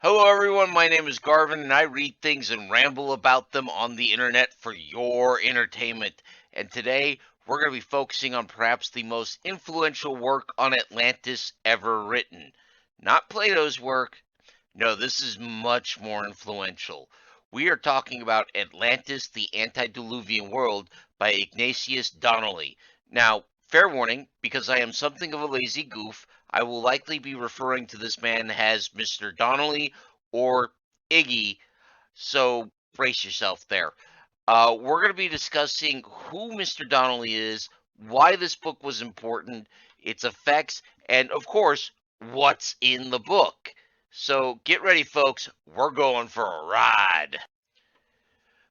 Hello, everyone. My name is Garvin, and I read things and ramble about them on the internet for your entertainment. And today, we're going to be focusing on perhaps the most influential work on Atlantis ever written. Not Plato's work. No, this is much more influential. We are talking about Atlantis the Antediluvian World by Ignatius Donnelly. Now, fair warning, because I am something of a lazy goof, I will likely be referring to this man as Mr. Donnelly or Iggy, so brace yourself there. We're going to be discussing who Mr. Donnelly is, why this book was important, its effects, and of course, what's in the book. So get ready, folks. We're going for a ride.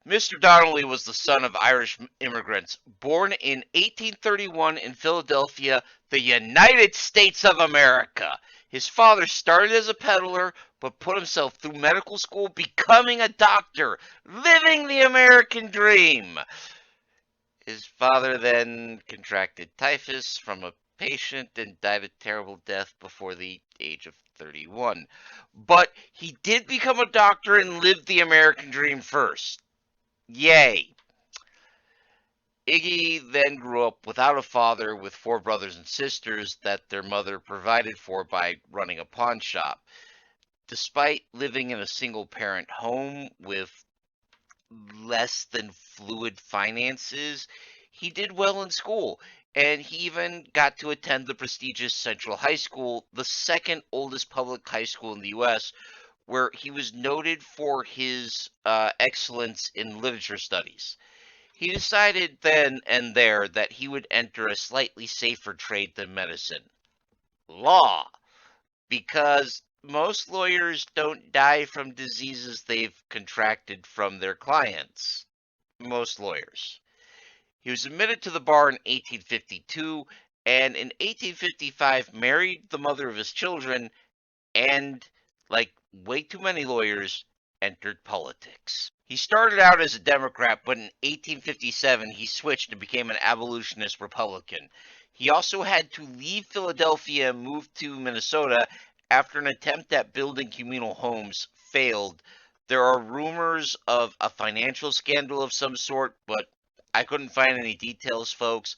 Mr. Donnelly was the son of Irish immigrants, born in 1831 in Philadelphia, the United States of America. His father started as a peddler, but put himself through medical school, becoming a doctor, living the American dream. His father then contracted typhus from a patient and died a terrible death before the age of 31. But he did become a doctor and lived the American dream first. Yay. Iggy then grew up without a father with four brothers and sisters that their mother provided for by running a pawn shop. Despite living in a single parent home with less than fluid finances, he did well in school, and he even got to attend the prestigious Central High School, the second oldest public high school in the U.S., where he was noted for his excellence in literature studies. He decided then and there that he would enter a slightly safer trade than medicine, law, because most lawyers don't die from diseases they've contracted from their clients. Most lawyers. He was admitted to the bar in 1852 and in 1855 married the mother of his children and, like way too many lawyers, entered politics. He started out as a Democrat, but in 1857 he switched and became an abolitionist Republican. He also had to leave Philadelphia and move to Minnesota after an attempt at building communal homes failed. There are rumors of a financial scandal of some sort, but I couldn't find any details, folks.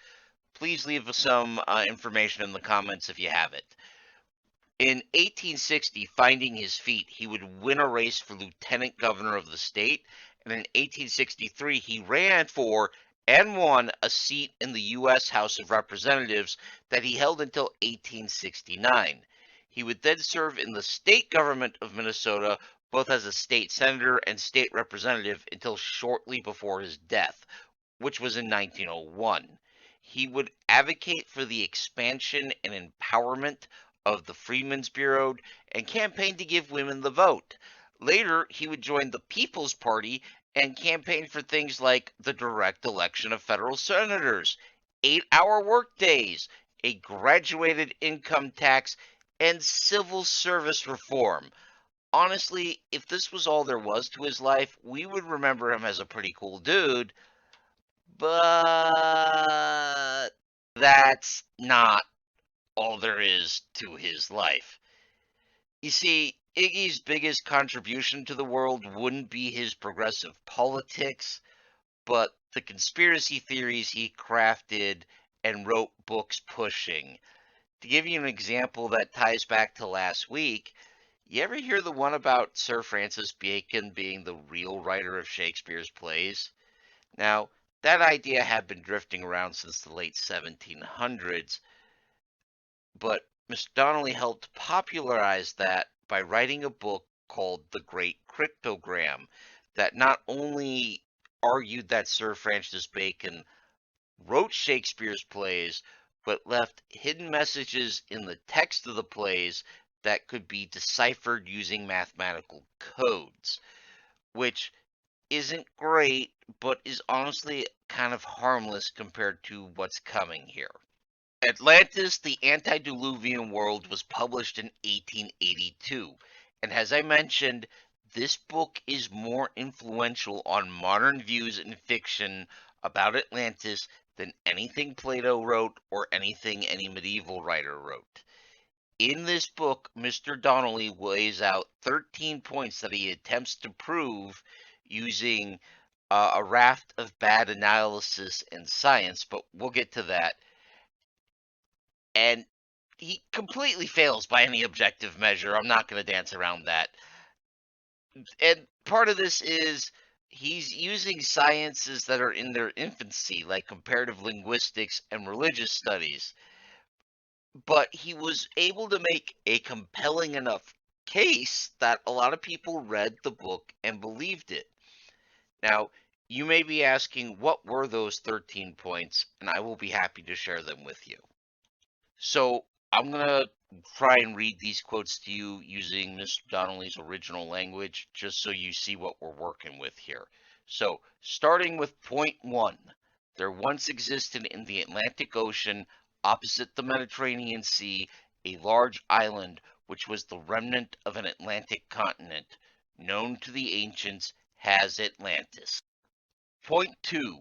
Please leave us some information in the comments if you have it. In 1860, finding his feet, he would win a race for lieutenant governor of the state, and in 1863 he ran for and won a seat in the U.S. House of Representatives that he held until 1869. He would then serve in the state government of Minnesota, both as a state senator and state representative, until shortly before his death, which was in 1901. He would advocate for the expansion and empowerment of the Freedmen's Bureau and campaigned to give women the vote. Later, he would join the People's Party and campaign for things like the direct election of federal senators, 8-hour workdays, a graduated income tax, and civil service reform. Honestly, if this was all there was to his life, we would remember him as a pretty cool dude, but that's not all there is to his life. You see, Iggy's biggest contribution to the world wouldn't be his progressive politics, but the conspiracy theories he crafted and wrote books pushing. To give you an example that ties back to last week, you ever hear the one about Sir Francis Bacon being the real writer of Shakespeare's plays? Now, that idea had been drifting around since the late 1700s, but Mr. Donnelly helped popularize that by writing a book called The Great Cryptogram that not only argued that Sir Francis Bacon wrote Shakespeare's plays, but left hidden messages in the text of the plays that could be deciphered using mathematical codes, which isn't great, but is honestly kind of harmless compared to what's coming here. Atlantis the Antediluvian World was published in 1882, and as I mentioned, this book is more influential on modern views in fiction about Atlantis than anything Plato wrote or anything any medieval writer wrote. In this book, Mr. Donnelly lays out 13 points that he attempts to prove using a raft of bad analysis and science, but we'll get to that. And he completely fails by any objective measure. I'm not going to dance around that. And part of this is he's using sciences that are in their infancy, like comparative linguistics and religious studies. But he was able to make a compelling enough case that a lot of people read the book and believed it. Now, you may be asking, what were those 13 points? And I will be happy to share them with you. So I'm going to try and read these quotes to you using Mr. Donnelly's original language, just so you see what we're working with here. So, starting with point 1, there once existed in the Atlantic Ocean, opposite the Mediterranean Sea, a large island which was the remnant of an Atlantic continent, known to the ancients as Atlantis. Point 2,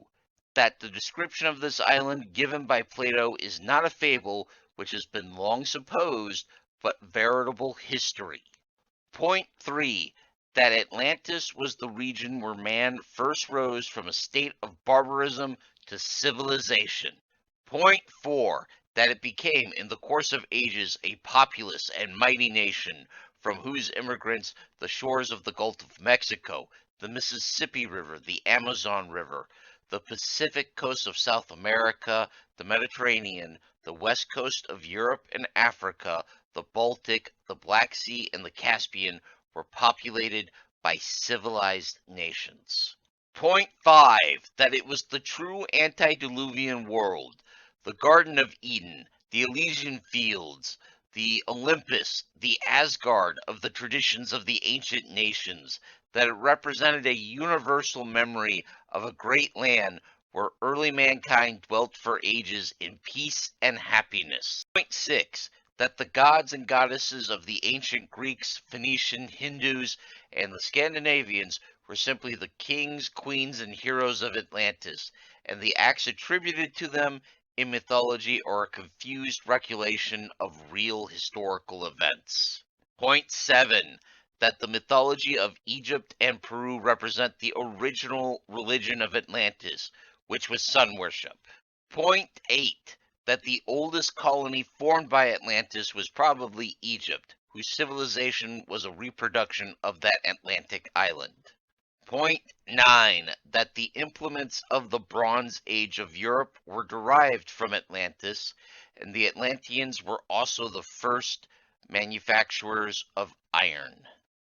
that the description of this island given by Plato is not a fable, which has been long supposed, but veritable history. Point 3, that Atlantis was the region where man first rose from a state of barbarism to civilization. Point 4, that it became, in the course of ages, a populous and mighty nation, from whose immigrants the shores of the Gulf of Mexico, the Mississippi River, the Amazon River, the Pacific coast of South America, the Mediterranean, the west coast of Europe and Africa, the Baltic, the Black Sea, and the Caspian were populated by civilized nations. Point 5, that it was the true antediluvian world, the Garden of Eden, the Elysian fields, the Olympus, the Asgard of the traditions of the ancient nations, that it represented a universal memory of a great land where early mankind dwelt for ages in peace and happiness. Point 6, that the gods and goddesses of the ancient Greeks, Phoenician, Hindus, and the Scandinavians were simply the kings, queens, and heroes of Atlantis, and the acts attributed to them in mythology are a confused recollection of real historical events. Point 7, that the mythology of Egypt and Peru represent the original religion of Atlantis, which was sun worship. Point 8, that the oldest colony formed by Atlantis was probably Egypt, whose civilization was a reproduction of that Atlantic island. Point 9, that the implements of the Bronze Age of Europe were derived from Atlantis, and the Atlanteans were also the first manufacturers of iron.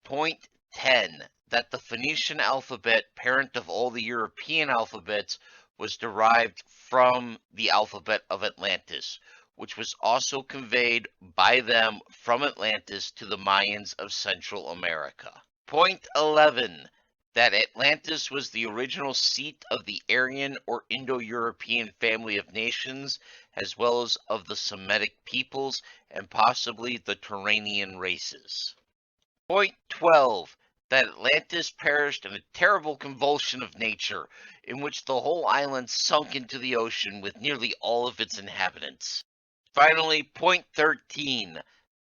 Point 10, that the Phoenician alphabet, parent of all the European alphabets, was derived from the alphabet of Atlantis, which was also conveyed by them from Atlantis to the Mayans of Central America. Point 11, that Atlantis was the original seat of the Aryan or Indo-European family of nations, as well as of the Semitic peoples and possibly the Turanian races. Point 12, that Atlantis perished in a terrible convulsion of nature, in which the whole island sunk into the ocean with nearly all of its inhabitants. Finally, point 13,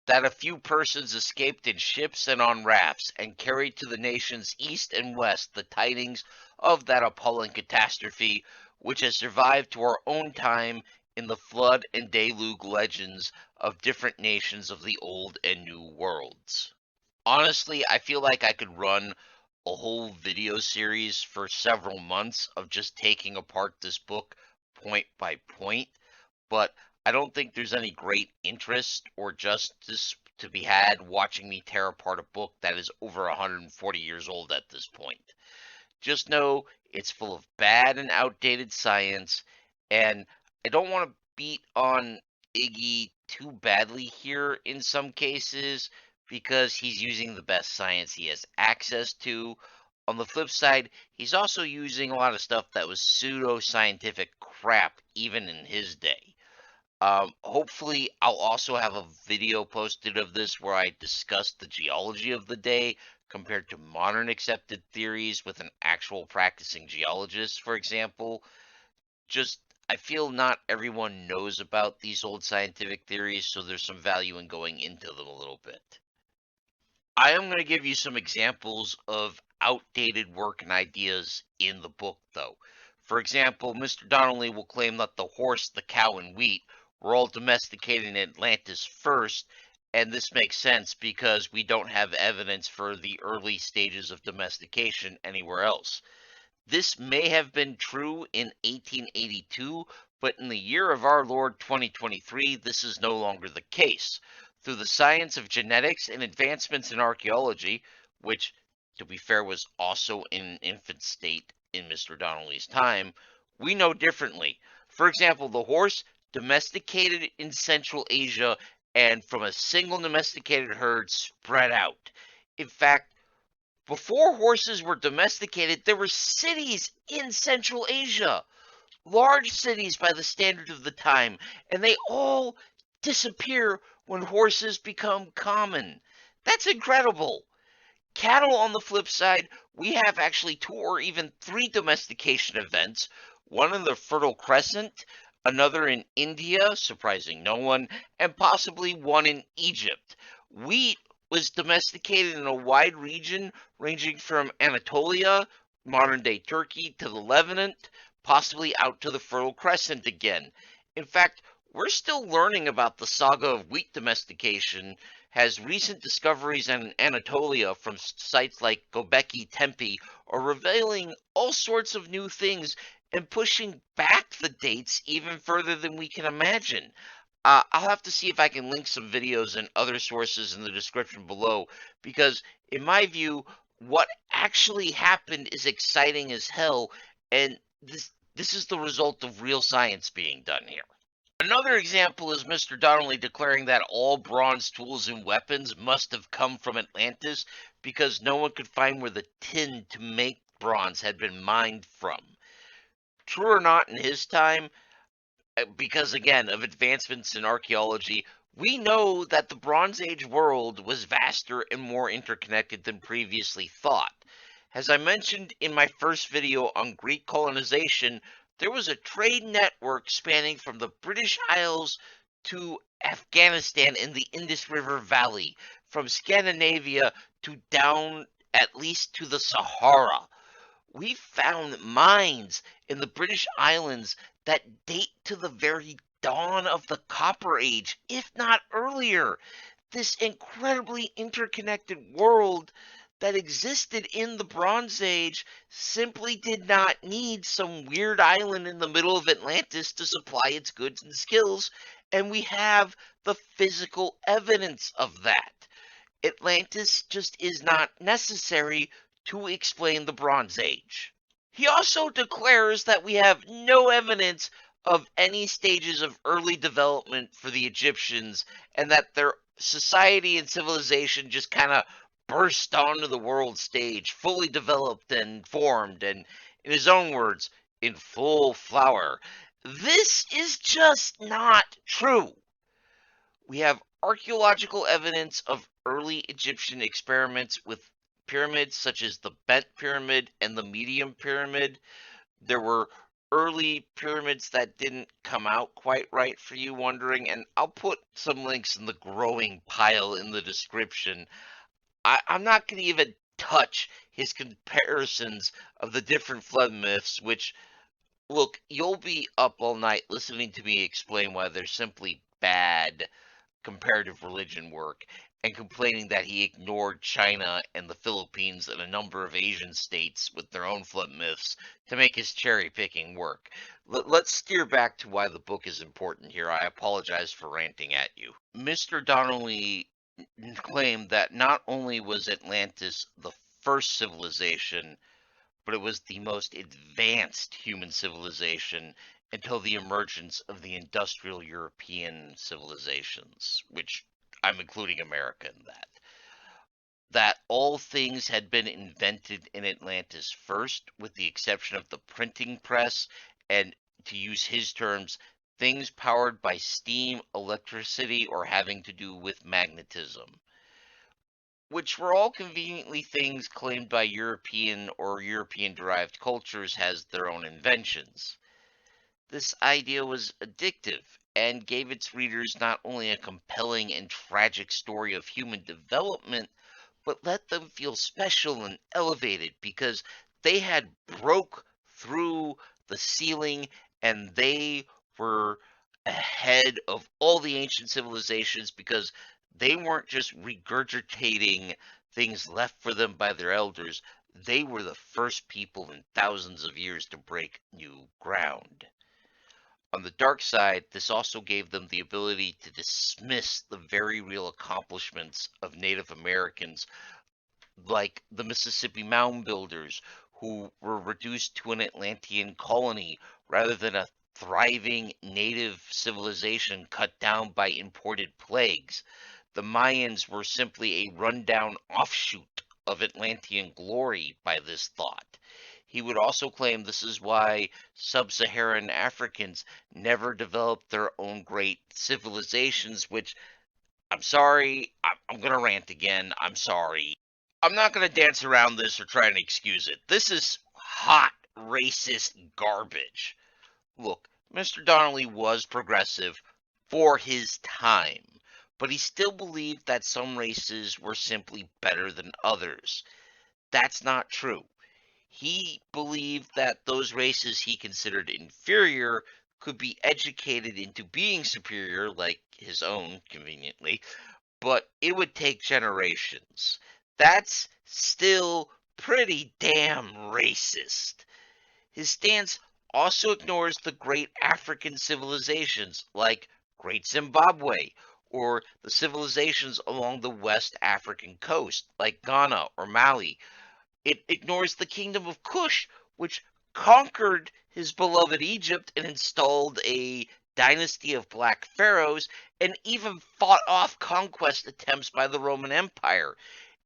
that a few persons escaped in ships and on rafts, and carried to the nations east and west the tidings of that appalling catastrophe, which has survived to our own time in the flood and deluge legends of different nations of the old and new worlds. Honestly, I feel like I could run a whole video series for several months of just taking apart this book point by point, but I don't think there's any great interest or justice to be had watching me tear apart a book that is over 140 years old at this point. Just know it's full of bad and outdated science, and I don't want to beat on Iggy too badly here in some cases because he's using the best science he has access to. On the flip side, he's also using a lot of stuff that was pseudo-scientific crap even in his day. Hopefully, I'll also have a video posted of this where I discuss the geology of the day compared to modern accepted theories with an actual practicing geologist, for example. Just, I feel not everyone knows about these old scientific theories, so there's some value in going into them a little bit. I am going to give you some examples of outdated work and ideas in the book, though. For example, Mr. Donnelly will claim that the horse, the cow, and wheat were all domesticated in Atlantis first, and this makes sense because we don't have evidence for the early stages of domestication anywhere else. This may have been true in 1882, but in the year of our Lord 2023, this is no longer the case. Through the science of genetics and advancements in archaeology, which, to be fair, was also in an infant state in Mr. Donnelly's time, we know differently. For example, the horse domesticated in Central Asia and from a single domesticated herd spread out. In fact, before horses were domesticated, there were cities in Central Asia, large cities by the standard of the time, and they all disappear when horses become common. That's incredible. Cattle, on the flip side, we have actually two or even three domestication events, one in the Fertile Crescent, another in India, surprising no one, and possibly one in Egypt. Wheat was domesticated in a wide region ranging from Anatolia, modern day Turkey, to the Levant, possibly out to the Fertile Crescent again. In fact, we're still learning about the saga of wheat domestication, has recent discoveries in Anatolia from sites like Göbekli Tepe are revealing all sorts of new things and pushing back the dates even further than we can imagine. I'll have to see if I can link some videos and other sources in the description below, because in my view, what actually happened is exciting as hell, and this is the result of real science being done here. Another example is Mr. Donnelly declaring that all bronze tools and weapons must have come from Atlantis because no one could find where the tin to make bronze had been mined from. True or not, in his time, because again of advancements in archaeology, we know that the Bronze Age world was vaster and more interconnected than previously thought. As I mentioned in my first video on Greek colonization, there was a trade network spanning from the British Isles to Afghanistan in the Indus River Valley, from Scandinavia to down at least to the Sahara. We found mines in the British Islands that date to the very dawn of the Copper Age, if not earlier. This incredibly interconnected world that existed in the Bronze Age simply did not need some weird island in the middle of Atlantis to supply its goods and skills, and we have the physical evidence of that. Atlantis just is not necessary to explain the Bronze Age. He also declares that we have no evidence of any stages of early development for the Egyptians and that their society and civilization just kind of burst onto the world stage, fully developed and formed, and in his own words, in full flower. This is just not true. We have archaeological evidence of early Egyptian experiments with pyramids such as the Bent Pyramid and the Medium Pyramid. There were early pyramids that didn't come out quite right for you wondering, and I'll put some links in the growing pile in the description. I'm not going to even touch his comparisons of the different flood myths, which, look, you'll be up all night listening to me explain why they're simply bad comparative religion work and complaining that he ignored China and the Philippines and a number of Asian states with their own flood myths to make his cherry picking work. Let's steer back to why the book is important here. I apologize for ranting at you. Mr. Donnelly claimed that not only was Atlantis the first civilization, but it was the most advanced human civilization until the emergence of the industrial European civilizations, which I'm including America in that. That all things had been invented in Atlantis first, with the exception of the printing press, and to use his terms, things powered by steam, electricity, or having to do with magnetism, which were all conveniently things claimed by European or European derived cultures as their own inventions. This idea was addictive and gave its readers not only a compelling and tragic story of human development, but let them feel special and elevated because they had broke through the ceiling and they were ahead of all the ancient civilizations because they weren't just regurgitating things left for them by their elders. They were the first people in thousands of years to break new ground. On the dark side, this also gave them the ability to dismiss the very real accomplishments of Native Americans, like the Mississippi Mound Builders, who were reduced to an Atlantean colony rather than a thriving native civilization cut down by imported plagues. The Mayans were simply a rundown offshoot of Atlantean glory by this thought. He would also claim this is why sub Saharan Africans never developed their own great civilizations, which I'm sorry, I'm going to rant again. I'm sorry. I'm not going to dance around this or try and excuse it. This is hot racist garbage. Look, Mr. Donnelly was progressive for his time, but he still believed that some races were simply better than others. That's not true. He believed that those races he considered inferior could be educated into being superior, like his own, conveniently, but it would take generations. That's still pretty damn racist. His stance also ignores the great African civilizations like Great Zimbabwe or the civilizations along the West African coast like Ghana or Mali. It ignores the kingdom of Kush, which conquered his beloved Egypt and installed a dynasty of black pharaohs and even fought off conquest attempts by the Roman Empire.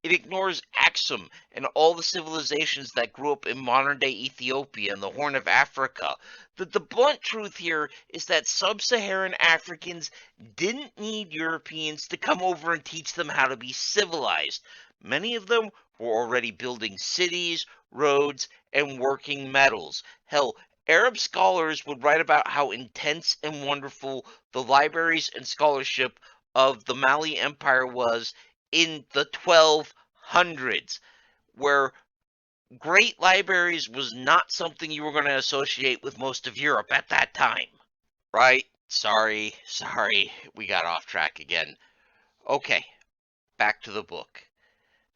It ignores Axum and all the civilizations that grew up in modern day Ethiopia and the Horn of Africa. The blunt truth here is that sub Saharan Africans didn't need Europeans to come over and teach them how to be civilized. Many of them were already building cities, roads, and working metals. Hell, Arab scholars would write about how intense and wonderful the libraries and scholarship of the Mali Empire was in the 1200s, where great libraries was not something you were going to associate with most of Europe at that time. Right? Sorry, we got off track again. Okay, back to the book.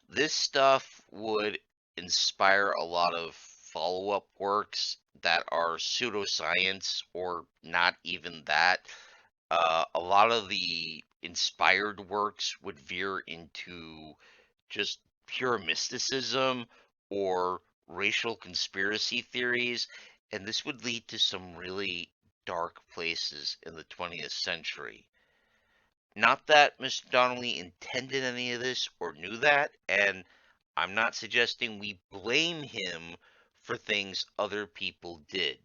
This stuff would inspire a lot of follow up works that are pseudoscience or not even that. A lot of the inspired works would veer into just pure mysticism or racial conspiracy theories, and this would lead to some really dark places in the 20th century. Not that Mr. Donnelly intended any of this or knew that, and I'm not suggesting we blame him for things other people did.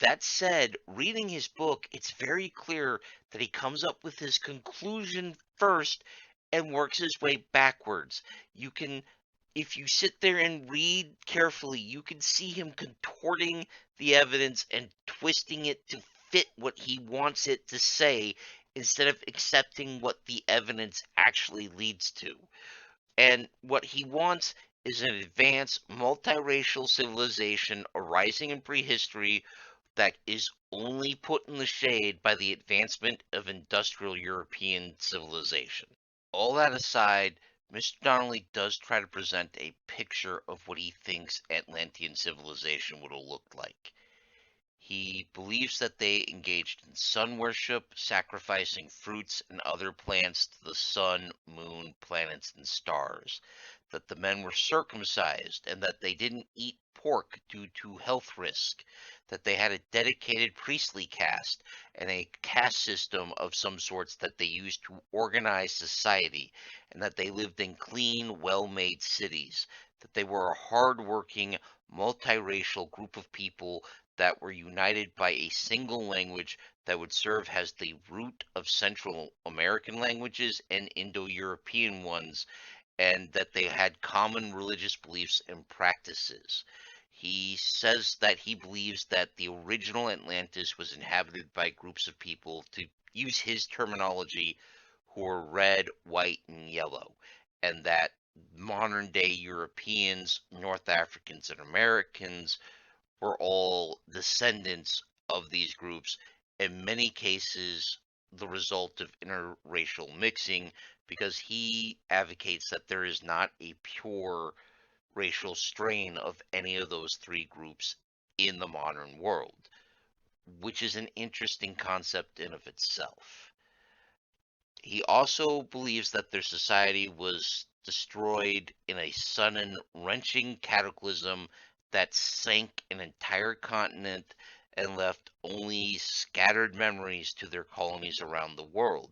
That said, reading his book, it's very clear that he comes up with his conclusion first and works his way backwards. You can, if you sit there and read carefully, you can see him contorting the evidence and twisting it to fit what he wants it to say instead of accepting what the evidence actually leads to. And what he wants is an advanced multiracial civilization arising in prehistory that is only put in the shade by the advancement of industrial European civilization. All that aside, Mr. Donnelly does try to present a picture of what he thinks Atlantean civilization would have looked like. He believes that they engaged in sun worship, sacrificing fruits and other plants to the sun, moon, planets, and stars. That the men were circumcised and that they didn't eat pork due to health risk. That they had a dedicated priestly caste and a caste system of some sorts that they used to organize society. And that they lived in clean, well-made cities. That they were a hard-working, multiracial group of people that were united by a single language that would serve as the root of Central American languages and Indo-European ones, and that they had common religious beliefs and practices. He says that he believes that the original Atlantis was inhabited by groups of people, to use his terminology, who were red, white, and yellow, and that modern day Europeans, North Africans, and Americans were all descendants of these groups, in many cases the result of interracial mixing, because he advocates that there is not a pure racial strain of any of those three groups in the modern world, which is an interesting concept in of itself. He also believes that their society was destroyed in a sudden, wrenching cataclysm that sank an entire continent and left only scattered memories to their colonies around the world.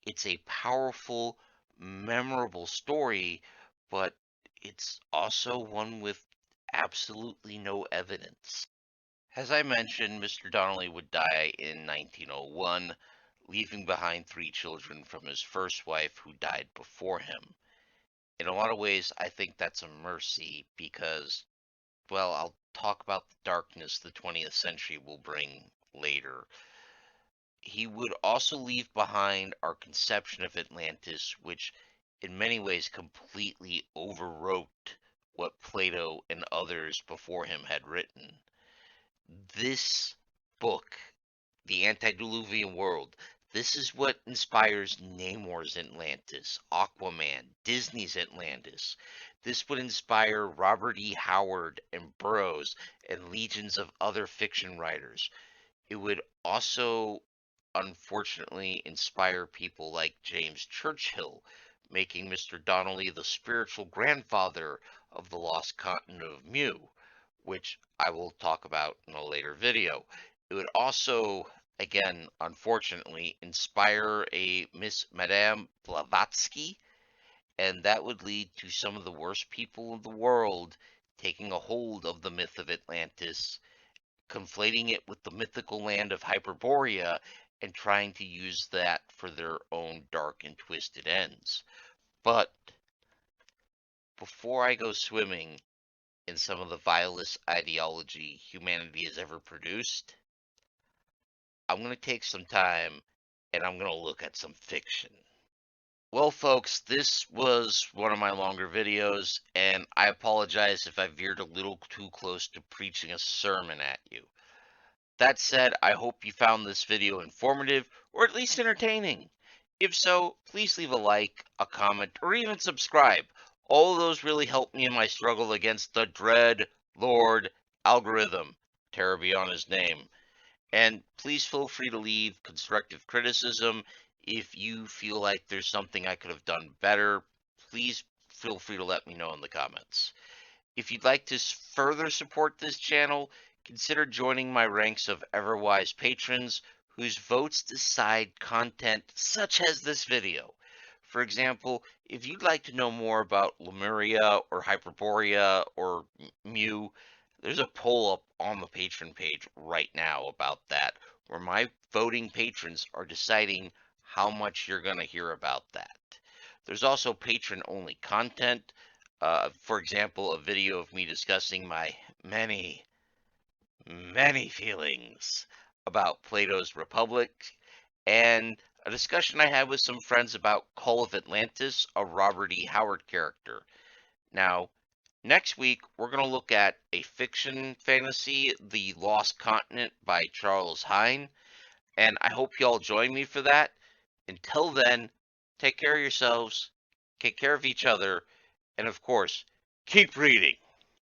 It's a powerful, memorable story, but it's also one with absolutely no evidence. As I mentioned, Mr. Donnelly would die in 1901, leaving behind three children from his first wife who died before him. In a lot of ways, I think that's a mercy because, well, I'll talk about the darkness the 20th century will bring later. He would also leave behind our conception of Atlantis, which in many ways completely overwrote what Plato and others before him had written. This book, The Antediluvian World, this is what inspires Namor's Atlantis, Aquaman, Disney's Atlantis. This would inspire Robert E. Howard and Burroughs and legions of other fiction writers. It would also, unfortunately, inspire people like James Churchill, making Mr. Donnelly the spiritual grandfather of the lost continent of Mu, which I will talk about in a later video. It would also, again, unfortunately, inspire a Miss Madame Blavatsky, and that would lead to some of the worst people in the world taking a hold of the myth of Atlantis, conflating it with the mythical land of Hyperborea, and trying to use that for their own dark and twisted ends. But before I go swimming in some of the vilest ideology humanity has ever produced, I'm going to take some time and I'm going to look at some fiction. Well, folks, this was one of my longer videos, and I apologize if I veered a little too close to preaching a sermon at you. That said, I hope you found this video informative, or at least entertaining. If so, please leave a like, a comment, or even subscribe. All of those really help me in my struggle against the dread Lord algorithm. Terror be on his name. And please feel free to leave constructive criticism. If you feel like there's something I could have done better, please feel free to let me know in the comments. If you'd like to further support this channel, consider joining my ranks of Everwise patrons whose votes decide content such as this video. For example, if you'd like to know more about Lemuria or Hyperborea or Mu, there's a poll up on the patron page right now about that, where my voting patrons are deciding how much you're going to hear about that. There's also patron-only content. For example, a video of me discussing my many, many feelings about Plato's Republic, and a discussion I had with some friends about Call of Atlantis, a Robert E. Howard character. Now, next week, we're going to look at a fiction fantasy, The Lost Continent by Charles Hine, and I hope you all join me for that. Until then, take care of yourselves, take care of each other, and of course, keep reading.